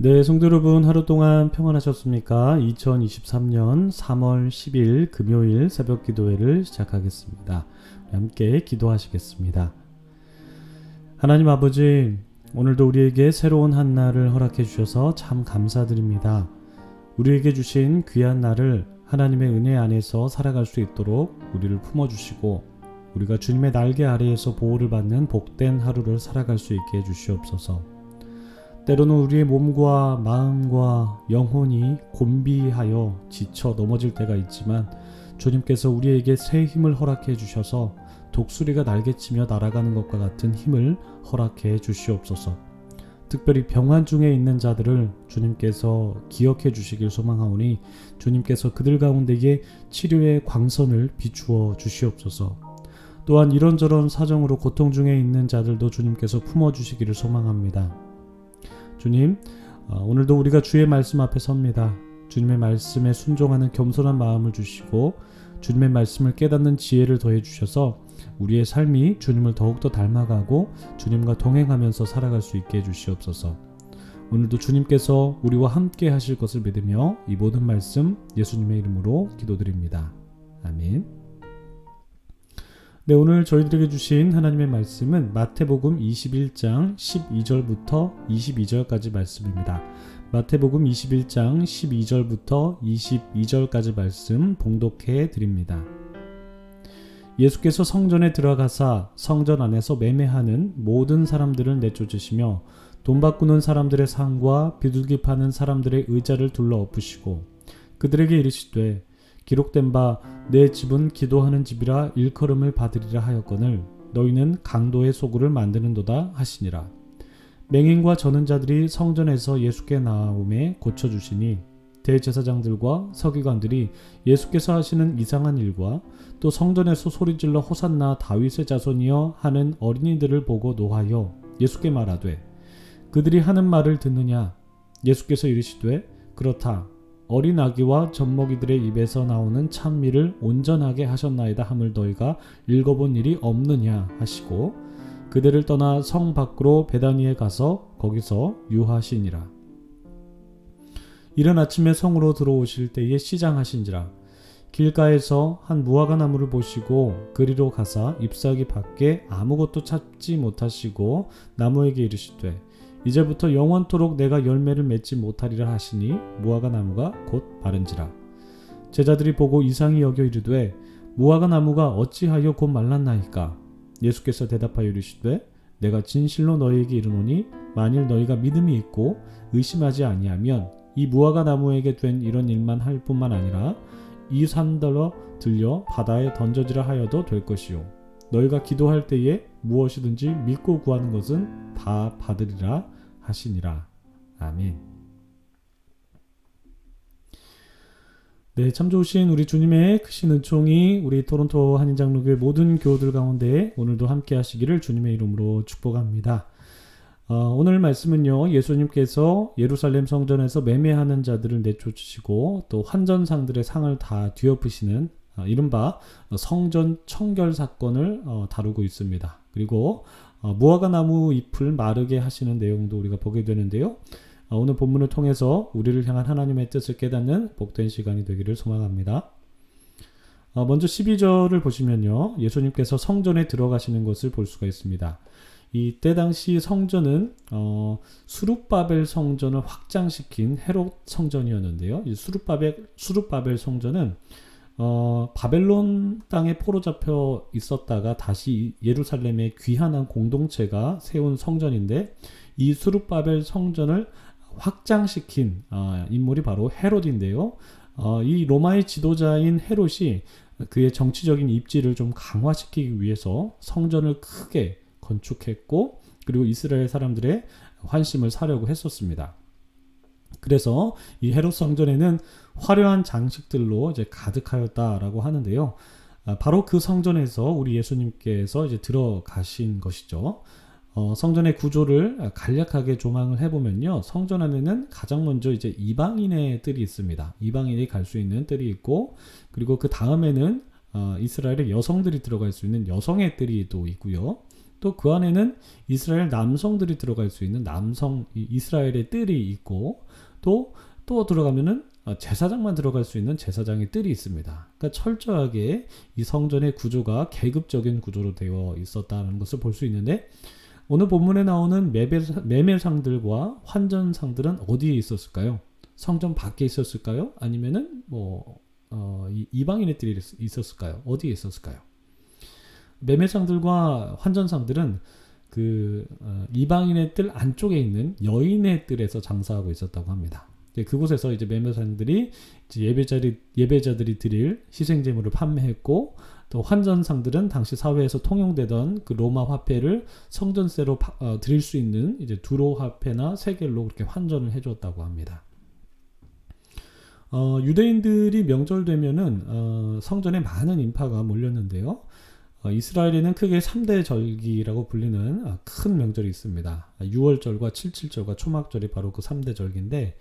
네, 성도 여러분 하루 동안 평안하셨습니까? 2023년 3월 10일 금요일 새벽 기도회를 시작하겠습니다. 함께 기도하시겠습니다. 하나님 아버지, 오늘도 우리에게 새로운 한 날을 허락해 주셔서 참 감사드립니다. 우리에게 주신 귀한 날을 하나님의 은혜 안에서 살아갈 수 있도록 우리를 품어주시고 우리가 주님의 날개 아래에서 보호를 받는 복된 하루를 살아갈 수 있게 해주시옵소서. 때로는 우리의 몸과 마음과 영혼이 곤비하여 지쳐 넘어질 때가 있지만 주님께서 우리에게 새 힘을 허락해 주셔서 독수리가 날개치며 날아가는 것과 같은 힘을 허락해 주시옵소서. 특별히 병환 중에 있는 자들을 주님께서 기억해 주시길 소망하오니 주님께서 그들 가운데에 치료의 광선을 비추어 주시옵소서. 또한 이런저런 사정으로 고통 중에 있는 자들도 주님께서 품어주시기를 소망합니다. 주님, 오늘도 우리가 주의 말씀 앞에 섭니다. 주님의 말씀에 순종하는 겸손한 마음을 주시고 주님의 말씀을 깨닫는 지혜를 더해 주셔서 우리의 삶이 주님을 더욱더 닮아가고 주님과 동행하면서 살아갈 수 있게 해주시옵소서. 오늘도 주님께서 우리와 함께 하실 것을 믿으며 이 모든 말씀 예수님의 이름으로 기도드립니다. 아멘. 네, 오늘 저희들에게 주신 하나님의 말씀은 마태복음 21장 12절부터 22절까지 말씀입니다. 마태복음 21장 12절부터 22절까지 말씀 봉독해 드립니다. 예수께서 성전에 들어가사 성전 안에서 매매하는 모든 사람들을 내쫓으시며 돈 바꾸는 사람들의 상과 비둘기 파는 사람들의 의자를 둘러 엎으시고 그들에게 이르시되 기록된 바 내 집은 기도하는 집이라 일컬음을 받으리라 하였거늘 너희는 강도의 소굴을 만드는도다 하시니라. 맹인과 저는 자들이 성전에서 예수께 나아오매 고쳐주시니 대제사장들과 서기관들이 예수께서 하시는 이상한 일과 또 성전에서 소리질러 호산나 다윗의 자손이여 하는 어린이들을 보고 노하여 예수께 말하되 그들이 하는 말을 듣느냐. 예수께서 이르시되 그렇다. 어린 아기와 젖먹이들의 입에서 나오는 찬미를 온전하게 하셨나이다 함을 너희가 읽어본 일이 없느냐 하시고 그들을 떠나 성 밖으로 베다니에 가서 거기서 유하시니라. 이른 아침에 성으로 들어오실 때에 시장하신지라. 길가에서 한 무화과 나무를 보시고 그리로 가사 잎사귀 밖에 아무것도 찾지 못하시고 나무에게 이르시되 이제부터 영원토록 내가 열매를 맺지 못하리라 하시니 무화과 나무가 곧 마른지라. 제자들이 보고 이상히 여겨 이르되 무화과 나무가 어찌하여 곧 말랐나이까. 예수께서 대답하여 이르시되 내가 진실로 너희에게 이르노니 만일 너희가 믿음이 있고 의심하지 아니하면 이 무화과 나무에게 된 이런 일만 할 뿐만 아니라 이 산더러 들려 바다에 던져지라 하여도 될 것이요 너희가 기도할 때에 무엇이든지 믿고 구하는 것은 다 받으리라 하시니라. 아멘. 네, 참 좋으신 우리 주님의 크신 은총이 우리 토론토 한인장로교회 모든 교우들 가운데 오늘도 함께 하시기를 주님의 이름으로 축복합니다. 오늘 말씀은요, 예수님께서 예루살렘 성전에서 매매하는 자들을 내쫓으시고 또 환전상들의 상을 다 뒤엎으시는 이른바 성전 청결 사건을 다루고 있습니다. 그리고 무화과 나무 잎을 마르게 하시는 내용도 우리가 보게 되는데요. 오늘 본문을 통해서 우리를 향한 하나님의 뜻을 깨닫는 복된 시간이 되기를 소망합니다. 먼저 12절을 보시면요, 예수님께서 성전에 들어가시는 것을 볼 수가 있습니다. 이때 당시 성전은 수룹바벨 성전을 확장시킨 헤롯 성전이었는데요. 이 수룹바벨 성전은 바벨론 땅에 포로 잡혀 있었다가 다시 예루살렘의 귀환한 공동체가 세운 성전인데 이 수룹바벨 성전을 확장시킨 인물이 바로 헤롯인데요. 이 로마의 지도자인 헤롯이 그의 정치적인 입지를 좀 강화시키기 위해서 성전을 크게 건축했고 그리고 이스라엘 사람들의 환심을 사려고 했었습니다. 그래서 이 헤롯 성전에는 화려한 장식들로 이제 가득하였다라고 하는데요. 바로 그 성전에서 우리 예수님께서 이제 들어가신 것이죠. 성전의 구조를 간략하게 조망을 해보면요, 성전 안에는 가장 먼저 이제 이방인의 뜰이 있습니다. 이방인이 갈 수 있는 뜰이 있고, 그리고 그 다음에는 이스라엘의 여성들이 들어갈 수 있는 여성의 뜰이 또 있고요. 또 그 안에는 이스라엘 남성들이 들어갈 수 있는 이스라엘의 뜰이 있고 또 들어가면은 제사장만 들어갈 수 있는 제사장의 뜰이 있습니다. 그러니까 철저하게 이 성전의 구조가 계급적인 구조로 되어 있었다는 것을 볼 수 있는데, 오늘 본문에 나오는 매매상들과 환전상들은 어디에 있었을까요? 성전 밖에 있었을까요? 아니면은 이방인의 뜰이 있었을까요? 어디에 있었을까요? 매매상들과 환전상들은 이방인의 뜰 안쪽에 있는 여인의 뜰에서 장사하고 있었다고 합니다. 그곳에서 이제 매매상들이 이제 예배자들이 드릴 희생제물을 판매했고, 또 환전상들은 당시 사회에서 통용되던 그 로마 화폐를 성전세로 드릴 수 있는 이제 두로 화폐나 세겔로 그렇게 환전을 해줬다고 합니다. 유대인들이 명절 되면은 성전에 많은 인파가 몰렸는데요. 이스라엘에는 크게 3대 절기라고 불리는 큰 명절이 있습니다. 6월절과 77절과 초막절이 바로 그 3대 절기인데,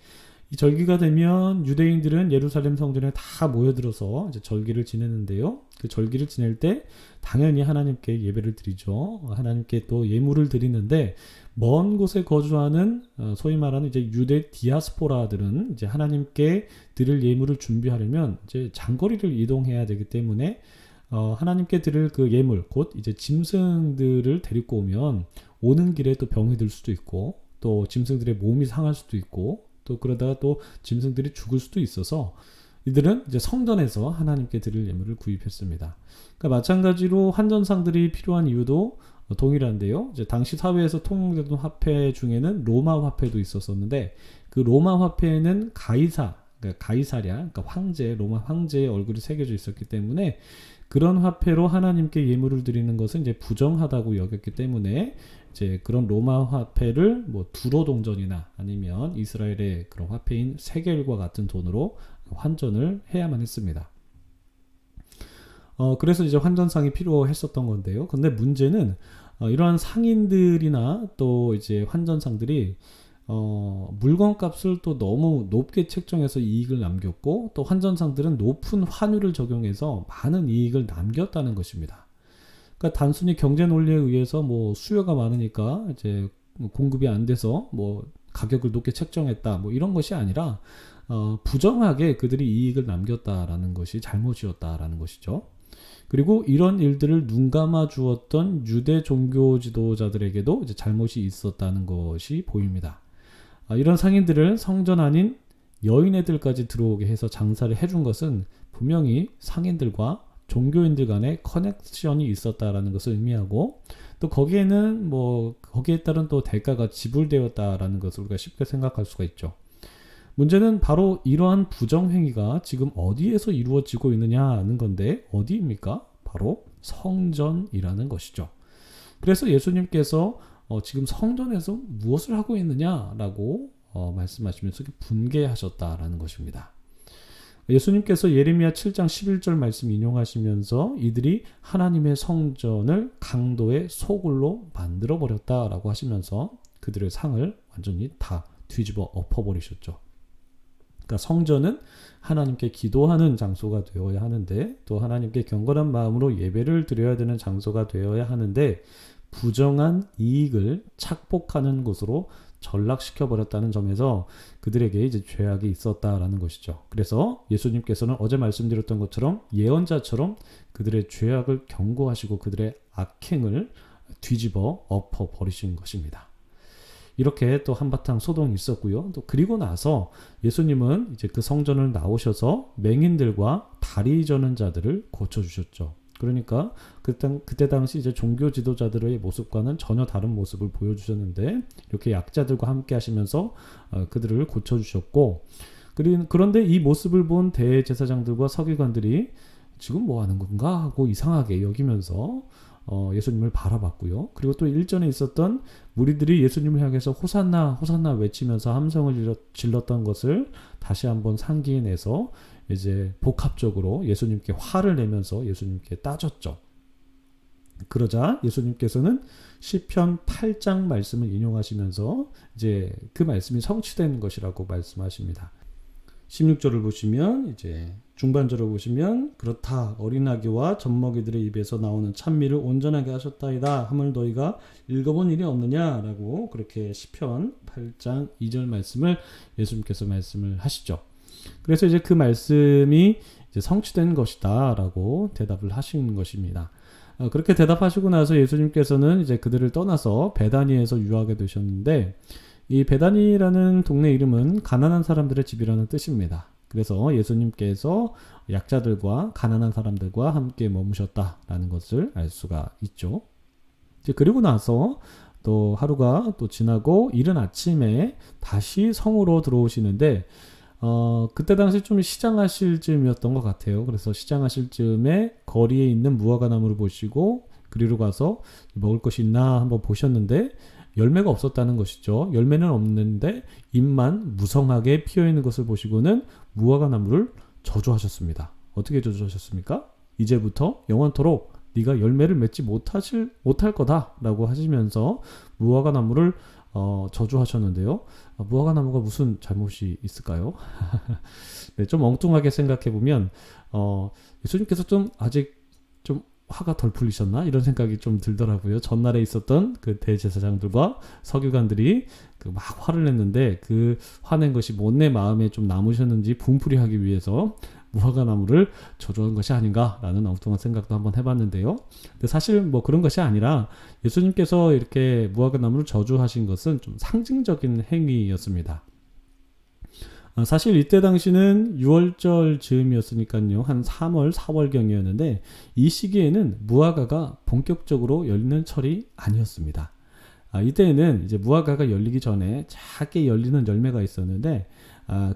이 절기가 되면 유대인들은 예루살렘 성전에 다 모여들어서 이제 절기를 지내는데요. 그 절기를 지낼 때 당연히 하나님께 예배를 드리죠. 하나님께 또 예물을 드리는데, 먼 곳에 거주하는 소위 말하는 이제 유대 디아스포라들은 이제 하나님께 드릴 예물을 준비하려면 이제 장거리를 이동해야 되기 때문에 하나님께 드릴 그 예물, 곧 이제 짐승들을 데리고 오면 오는 길에 또 병이 들 수도 있고, 또 짐승들의 몸이 상할 수도 있고, 또 그러다가 또 짐승들이 죽을 수도 있어서 이들은 이제 성전에서 하나님께 드릴 예물을 구입했습니다. 그러니까 마찬가지로 환전상들이 필요한 이유도 동일한데요. 이제 당시 사회에서 통용되던 화폐 중에는 로마 화폐도 있었었는데, 그 로마 화폐에는 가이사랴, 그러니까 로마 황제의 얼굴이 새겨져 있었기 때문에 그런 화폐로 하나님께 예물을 드리는 것은 이제 부정하다고 여겼기 때문에 이제 그런 로마 화폐를 두로 동전이나 아니면 이스라엘의 그런 화폐인 세겔과 같은 돈으로 환전을 해야만 했습니다. 그래서 이제 환전상이 필요했었던 건데요. 근데 문제는 이러한 상인들이나 또 이제 환전상들이 물건값을 또 너무 높게 책정해서 이익을 남겼고, 또 환전상들은 높은 환율을 적용해서 많은 이익을 남겼다는 것입니다. 그러니까 단순히 경제 논리에 의해서 수요가 많으니까 이제 공급이 안 돼서 가격을 높게 책정했다 이런 것이 아니라 부정하게 그들이 이익을 남겼다라는 것이 잘못이었다라는 것이죠. 그리고 이런 일들을 눈감아 주었던 유대 종교 지도자들에게도 이제 잘못이 있었다는 것이 보입니다. 이런 상인들을 성전 아닌 여인애들까지 들어오게 해서 장사를 해준 것은 분명히 상인들과 종교인들 간의 커넥션이 있었다라는 것을 의미하고, 또 거기에는 거기에 따른 또 대가가 지불되었다라는 것을 우리가 쉽게 생각할 수가 있죠. 문제는 바로 이러한 부정행위가 지금 어디에서 이루어지고 있느냐 하는 건데, 어디입니까? 바로 성전이라는 것이죠. 그래서 예수님께서 지금 성전에서 무엇을 하고 있느냐라고 말씀하시면서 분개하셨다라는 것입니다. 예수님께서 예레미야 7장 11절 말씀 인용하시면서 이들이 하나님의 성전을 강도의 소굴로 만들어 버렸다라고 하시면서 그들의 상을 완전히 다 뒤집어 엎어버리셨죠. 그러니까 성전은 하나님께 기도하는 장소가 되어야 하는데, 또 하나님께 경건한 마음으로 예배를 드려야 되는 장소가 되어야 하는데, 부정한 이익을 착복하는 곳으로 전락시켜 버렸다는 점에서 그들에게 이제 죄악이 있었다라는 것이죠. 그래서 예수님께서는 어제 말씀드렸던 것처럼 예언자처럼 그들의 죄악을 경고하시고 그들의 악행을 뒤집어 엎어 버리신 것입니다. 이렇게 또 한바탕 소동이 있었고요. 또 그리고 나서 예수님은 이제 그 성전을 나오셔서 맹인들과 다리 저는 자들을 고쳐주셨죠. 그러니까 그때 당시 이제 종교 지도자들의 모습과는 전혀 다른 모습을 보여주셨는데, 이렇게 약자들과 함께 하시면서 그들을 고쳐주셨고, 그런데 이 모습을 본 대제사장들과 서기관들이 지금 뭐 하는 건가 하고 이상하게 여기면서 예수님을 바라봤고요. 그리고 또 일전에 있었던 무리들이 예수님을 향해서 호산나 호산나 외치면서 함성을 질렀던 것을 다시 한번 상기해내서 이제 복합적으로 예수님께 화를 내면서 예수님께 따졌죠. 그러자 예수님께서는 시편 8장 말씀을 인용하시면서 이제 그 말씀이 성취된 것이라고 말씀하십니다. 16절을 보시면 이제 중반절을 보시면 그렇다 어린아기와 젖먹이들의 입에서 나오는 찬미를 온전하게 하셨다이다 함을 너희가 읽어본 일이 없느냐라고 그렇게 시편 8장 2절 말씀을 예수님께서 말씀을 하시죠. 그래서 이제 그 말씀이 이제 성취된 것이다라고 대답을 하신 것입니다. 그렇게 대답하시고 나서 예수님께서는 이제 그들을 떠나서 베다니에서 유하게 되셨는데, 이 베다니라는 동네 이름은 가난한 사람들의 집이라는 뜻입니다. 그래서 예수님께서 약자들과 가난한 사람들과 함께 머무셨다라는 것을 알 수가 있죠. 이제 그리고 나서 또 하루가 또 지나고 이른 아침에 다시 성으로 들어오시는데, 그때 당시 좀 시장하실 즈음이었던 것 같아요. 그래서 시장하실 즈음에 거리에 있는 무화과 나무를 보시고 그리로 가서 먹을 것이 있나 한번 보셨는데 열매가 없었다는 것이죠. 열매는 없는데 잎만 무성하게 피어있는 것을 보시고는 무화과 나무를 저주하셨습니다. 어떻게 저주하셨습니까? 이제부터 영원토록 네가 열매를 맺지 못할 거다라고 하시면서 무화과 나무를 저주하셨는데요. 무화과 나무가 무슨 잘못이 있을까요? 네, 좀 엉뚱하게 생각해 보면 예수님께서 좀 아직 좀 화가 덜 풀리셨나 이런 생각이 좀 들더라고요. 전날에 있었던 그 대제사장들과 서기관들이 그 막 화를 냈는데 그 화낸 것이 못내 마음에 좀 남으셨는지 분풀이하기 위해서 무화과 나무를 저주한 것이 아닌가라는 엉뚱한 생각도 한번 해봤는데요. 근데 사실 뭐 그런 것이 아니라 예수님께서 이렇게 무화과 나무를 저주하신 것은 좀 상징적인 행위였습니다. 사실 이때 당시는 6월절 즈음이었으니까요. 한 3월, 4월경이었는데 이 시기에는 무화과가 본격적으로 열리는 철이 아니었습니다. 이때에는 이제 무화과가 열리기 전에 작게 열리는 열매가 있었는데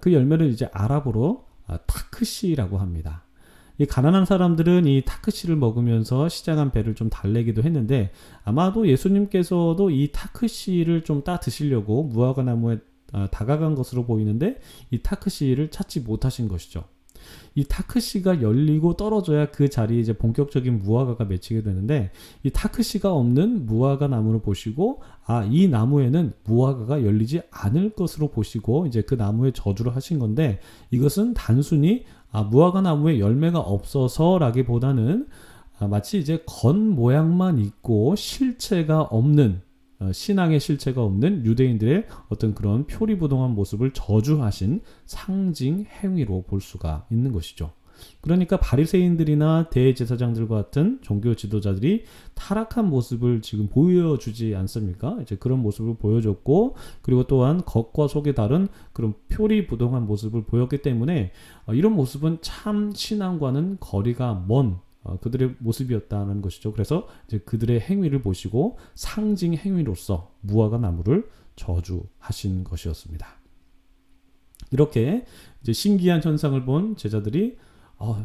그 열매를 이제 아랍어로 타크시라고 합니다. 이 가난한 사람들은 이 타크시를 먹으면서 시장한 배를 좀 달래기도 했는데 아마도 예수님께서도 이 타크시를 좀 따 드시려고 무화과 나무에 다가간 것으로 보이는데 이 타크시를 찾지 못하신 것이죠. 이 타크시가 열리고 떨어져야 그 자리에 이제 본격적인 무화과가 맺히게 되는데 이 타크시가 없는 무화과 나무를 보시고 이 나무에는 무화과가 열리지 않을 것으로 보시고 이제 그 나무에 저주를 하신 건데 이것은 단순히 무화과 나무에 열매가 없어서라기보다는 마치 이제 겉 모양만 있고 실체가 없는 신앙의 실체가 없는 유대인들의 어떤 그런 표리부동한 모습을 저주하신 상징 행위로 볼 수가 있는 것이죠. 그러니까 바리새인들이나 대제사장들과 같은 종교 지도자들이 타락한 모습을 지금 보여주지 않습니까? 이제 그런 모습을 보여줬고 그리고 또한 겉과 속이 다른 그런 표리부동한 모습을 보였기 때문에 이런 모습은 참 신앙과는 거리가 먼 그들의 모습이었다는 것이죠. 그래서 이제 그들의 행위를 보시고 상징 행위로서 무화과 나무를 저주하신 것이었습니다. 이렇게 이제 신기한 현상을 본 제자들이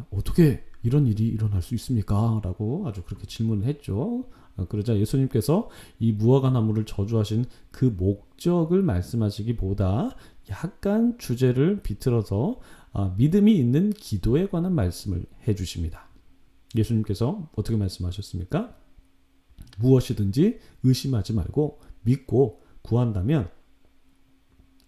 어떻게 이런 일이 일어날 수 있습니까? 라고 아주 그렇게 질문을 했죠. 그러자 예수님께서 이 무화과 나무를 저주하신 그 목적을 말씀하시기보다 약간 주제를 비틀어서 믿음이 있는 기도에 관한 말씀을 해주십니다. 예수님께서 어떻게 말씀하셨습니까? 무엇이든지 의심하지 말고 믿고 구한다면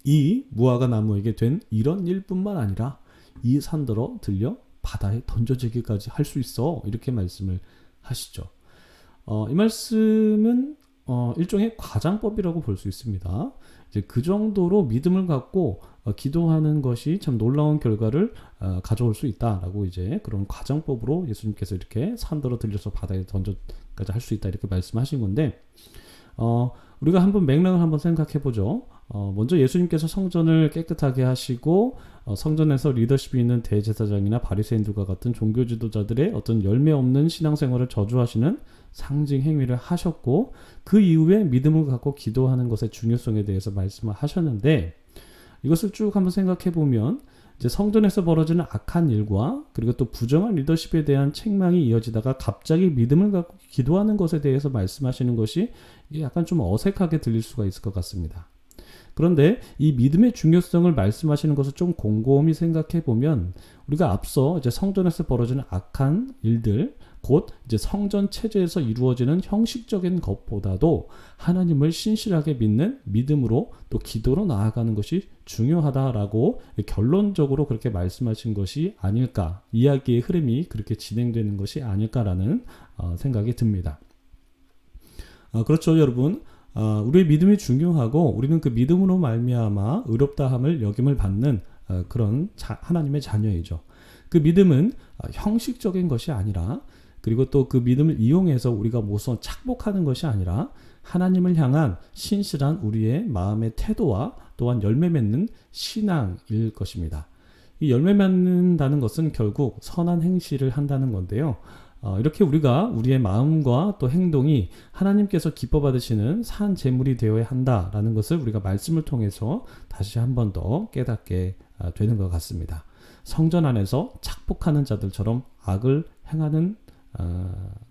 이 무화과 나무에게 된 이런 일뿐만 아니라 이 산더러 들려 바다에 던져지기까지 할 수 있어. 이렇게 말씀을 하시죠. 이 말씀은 일종의 과장법이라고 볼 수 있습니다. 이제 그 정도로 믿음을 갖고 기도하는 것이 참 놀라운 결과를 가져올 수 있다라고 이제 그런 과장법으로 예수님께서 이렇게 산더러 들려서 바다에 던져까지 할 수 있다 이렇게 말씀하신 건데 우리가 한번 맥락을 한번 생각해 보죠. 먼저 예수님께서 성전을 깨끗하게 하시고 성전에서 리더십이 있는 대제사장이나 바리새인들과 같은 종교 지도자들의 어떤 열매 없는 신앙생활을 저주하시는 상징 행위를 하셨고 그 이후에 믿음을 갖고 기도하는 것의 중요성에 대해서 말씀을 하셨는데 이것을 쭉 한번 생각해 보면 이제 성전에서 벌어지는 악한 일과 그리고 또 부정한 리더십에 대한 책망이 이어지다가 갑자기 믿음을 갖고 기도하는 것에 대해서 말씀하시는 것이 약간 좀 어색하게 들릴 수가 있을 것 같습니다. 그런데 이 믿음의 중요성을 말씀하시는 것을 좀 곰곰이 생각해 보면 우리가 앞서 이제 성전에서 벌어지는 악한 일들, 곧 이제 성전 체제에서 이루어지는 형식적인 것보다도 하나님을 신실하게 믿는 믿음으로 또 기도로 나아가는 것이 중요하다라고 결론적으로 그렇게 말씀하신 것이 아닐까, 이야기의 흐름이 그렇게 진행되는 것이 아닐까라는 생각이 듭니다. 그렇죠, 여러분. 우리의 믿음이 중요하고 우리는 그 믿음으로 말미암아 의롭다함을 여김을 받는 그런 하나님의 자녀이죠. 그 믿음은 형식적인 것이 아니라, 그리고 또 그 믿음을 이용해서 우리가 무슨 착복하는 것이 아니라 하나님을 향한 신실한 우리의 마음의 태도와 또한 열매 맺는 신앙일 것입니다. 이 열매 맺는다는 것은 결국 선한 행실을 한다는 건데요. 이렇게 우리가 우리의 마음과 또 행동이 하나님께서 기뻐 받으시는 산 제물이 되어야 한다라는 것을 우리가 말씀을 통해서 다시 한 번 더 깨닫게 되는 것 같습니다. 성전 안에서 착복하는 자들처럼 악을 행하는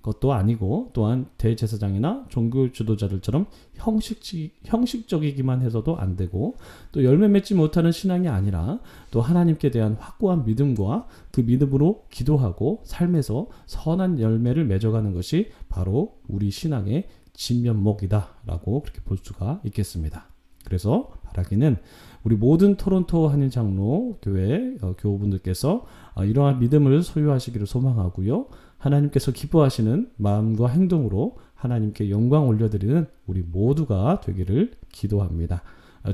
것도 아니고, 또한 대제사장이나 종교 지도자들처럼 형식적이기만 해서도 안 되고, 또 열매 맺지 못하는 신앙이 아니라 또 하나님께 대한 확고한 믿음과 그 믿음으로 기도하고 삶에서 선한 열매를 맺어가는 것이 바로 우리 신앙의 진면목이다라고 그렇게 볼 수가 있겠습니다. 그래서 바라기는 우리 모든 토론토 한인장로 교회 교우분들께서 이러한 믿음을 소유하시기를 소망하고요. 하나님께서 기뻐하시는 마음과 행동으로 하나님께 영광 올려드리는 우리 모두가 되기를 기도합니다.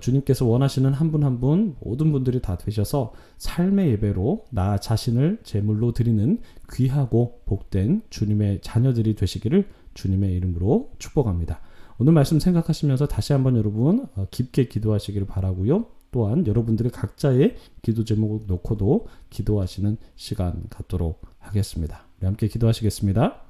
주님께서 원하시는 한 분 한 분 모든 분들이 다 되셔서 삶의 예배로 나 자신을 제물로 드리는 귀하고 복된 주님의 자녀들이 되시기를 주님의 이름으로 축복합니다. 오늘 말씀 생각하시면서 다시 한번 여러분 깊게 기도하시기를 바라고요. 또한 여러분들의 각자의 기도 제목을 놓고도 기도하시는 시간 갖도록 하겠습니다. 우리 함께 기도하시겠습니다.